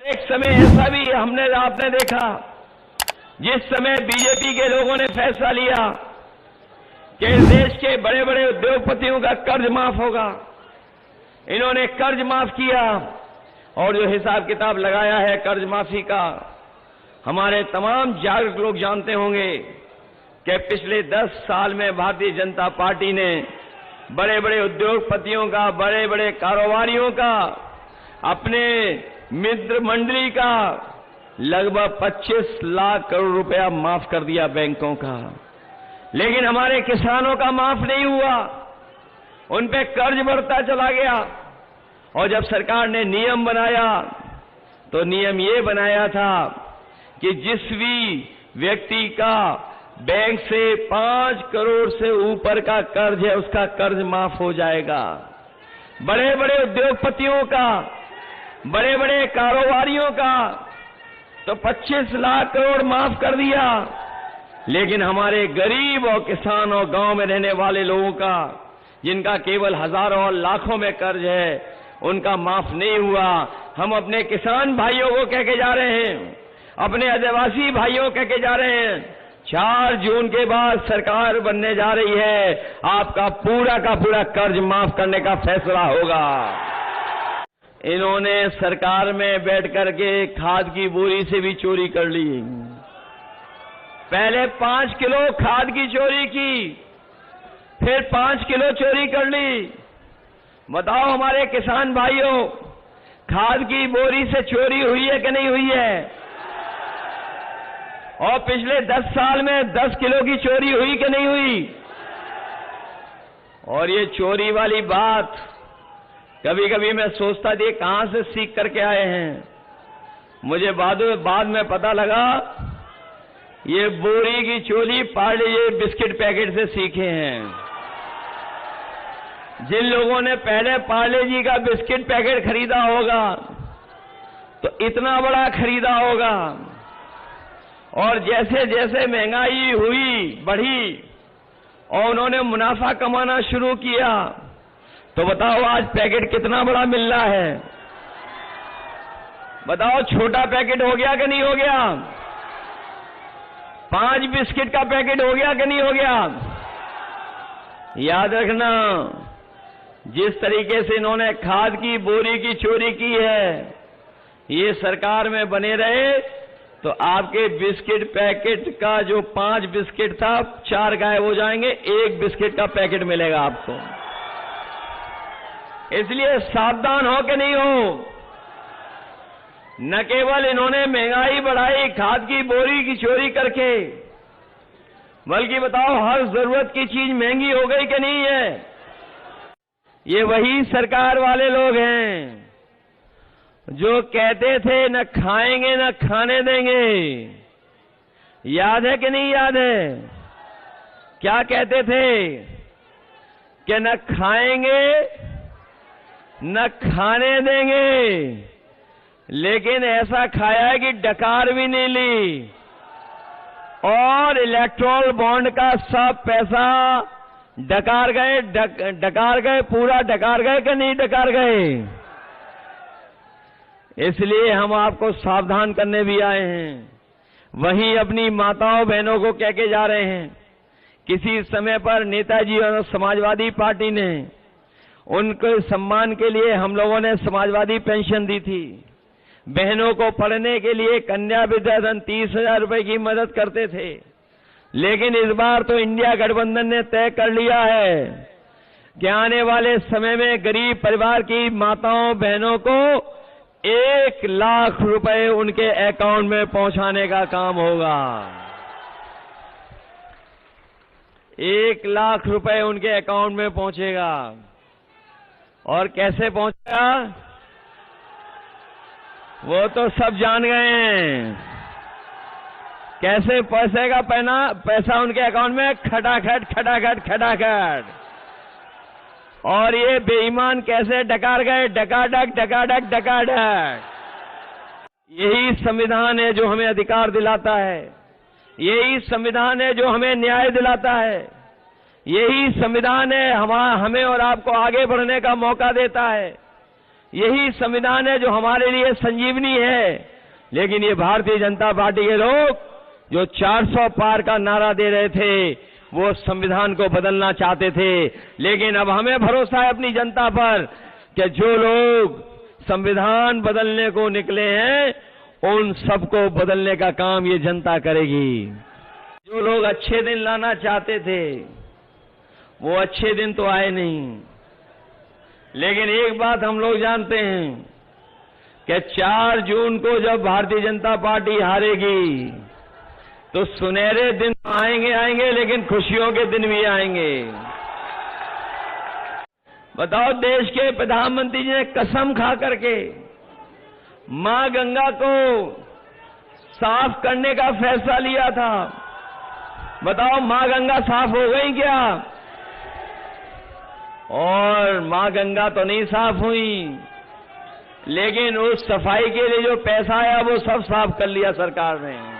एक समय ऐसा भी आपने देखा, जिस समय बीजेपी के लोगों ने फैसला लिया कि इस देश के बड़े बड़े उद्योगपतियों का कर्ज माफ होगा। इन्होंने कर्ज माफ किया और जो हिसाब किताब लगाया है कर्ज माफी का, हमारे तमाम जागरूक लोग जानते होंगे कि पिछले 10 साल में भारतीय जनता पार्टी ने बड़े बड़े उद्योगपतियों का, बड़े बड़े कारोबारियों का, अपने मित्र मंडली का लगभग 25 लाख करोड़ रुपया माफ कर दिया बैंकों का। लेकिन हमारे किसानों का माफ नहीं हुआ, उन पे कर्ज बढ़ता चला गया। और जब सरकार ने नियम बनाया तो नियम ये बनाया था कि जिस भी व्यक्ति का बैंक से 5 करोड़ से ऊपर का कर्ज है उसका कर्ज माफ हो जाएगा। बड़े बड़े उद्योगपतियों का, बड़े बड़े कारोबारियों का तो 25 लाख करोड़ माफ कर दिया, लेकिन हमारे गरीब और किसान और गांव में रहने वाले लोगों का, जिनका केवल हजारों और लाखों में कर्ज है, उनका माफ नहीं हुआ। हम अपने किसान भाइयों को कह के जा रहे हैं, अपने आदिवासी भाइयों कह के जा रहे हैं, 4 जून के बाद सरकार बनने जा रही है, आपका पूरा का पूरा कर्ज माफ करने का फैसला होगा। इन्होंने सरकार में बैठ करके खाद की बोरी से भी चोरी कर ली। पहले 5 किलो खाद की चोरी की, फिर 5 किलो चोरी कर ली। बताओ हमारे किसान भाइयों, खाद की बोरी से चोरी हुई है कि नहीं हुई है? और पिछले 10 साल में 10 किलो की चोरी हुई कि नहीं हुई? और ये चोरी वाली बात कभी कभी मैं सोचता थी कहां से सीख करके आए हैं। मुझे बाद में पता लगा ये बोरी की चोरी पार्ले जी बिस्किट पैकेट से सीखे हैं। जिन लोगों ने पहले पार्ले जी का बिस्किट पैकेट खरीदा होगा तो इतना बड़ा खरीदा होगा, और जैसे जैसे महंगाई हुई, बढ़ी और उन्होंने मुनाफा कमाना शुरू किया, तो बताओ आज पैकेट कितना बड़ा मिल रहा है? बताओ छोटा पैकेट हो गया कि नहीं हो गया? 5 बिस्किट का पैकेट हो गया कि नहीं हो गया? याद रखना, जिस तरीके से इन्होंने खाद की बोरी की चोरी की है, ये सरकार में बने रहे तो आपके बिस्किट पैकेट का जो 5 बिस्किट था 4 गायब हो जाएंगे, 1 बिस्किट का पैकेट मिलेगा आपको। इसलिए सावधान हो कि नहीं हो। न केवल इन्होंने महंगाई बढ़ाई खाद की बोरी की चोरी करके, बल्कि बताओ हर जरूरत की चीज महंगी हो गई कि नहीं है? ये वही सरकार वाले लोग हैं जो कहते थे न खाएंगे न खाने देंगे। याद है कि नहीं याद है? क्या कहते थे कि न खाएंगे न खाने देंगे, लेकिन ऐसा खाया है कि डकार भी नहीं ली, और इलेक्ट्रोल बॉन्ड का सब पैसा डकार गए, पूरा डकार गए कि नहीं डकार गए? इसलिए हम आपको सावधान करने भी आए हैं। वहीं अपनी माताओं बहनों को कह के जा रहे हैं, किसी समय पर नेताजी और समाजवादी पार्टी ने उनके सम्मान के लिए हम लोगों ने समाजवादी पेंशन दी थी। बहनों को पढ़ने के लिए कन्या विद्याधन 30,000 रुपए की मदद करते थे। लेकिन इस बार तो इंडिया गठबंधन ने तय कर लिया है कि आने वाले समय में गरीब परिवार की माताओं बहनों को 1 लाख रुपए उनके अकाउंट में पहुंचाने का काम होगा। 1 लाख रुपए उनके अकाउंट में पहुंचेगा। और कैसे पहुंचेगा वो तो सब जान गए हैं। कैसे पहुंचेगा पैसा उनके अकाउंट में? खटाखट खटाखट खटाखट। और ये बेईमान कैसे डकार गए? डकाडक डकाडक डकाडक। यही संविधान है जो हमें अधिकार दिलाता है, यही संविधान है जो हमें न्याय दिलाता है, यही संविधान है हमें और आपको आगे बढ़ने का मौका देता है। यही संविधान है जो हमारे लिए संजीवनी है। लेकिन ये भारतीय जनता पार्टी के लोग जो 400 पार का नारा दे रहे थे, वो संविधान को बदलना चाहते थे। लेकिन अब हमें भरोसा है अपनी जनता पर कि जो लोग संविधान बदलने को निकले हैं, उन सबको बदलने का काम ये जनता करेगी। जो लोग अच्छे दिन लाना चाहते थे, वो अच्छे दिन तो आए नहीं। लेकिन एक बात हम लोग जानते हैं कि 4 जून को जब भारतीय जनता पार्टी हारेगी, तो सुनहरे दिन आएंगे, लेकिन खुशियों के दिन भी आएंगे। बताओ, देश के प्रधानमंत्री जी ने कसम खा करके मां गंगा को साफ करने का फैसला लिया था। बताओ, मां गंगा साफ हो गई क्या? और मां गंगा तो नहीं साफ हुई, लेकिन उस सफाई के लिए जो पैसा आया वो सब साफ कर लिया सरकार ने।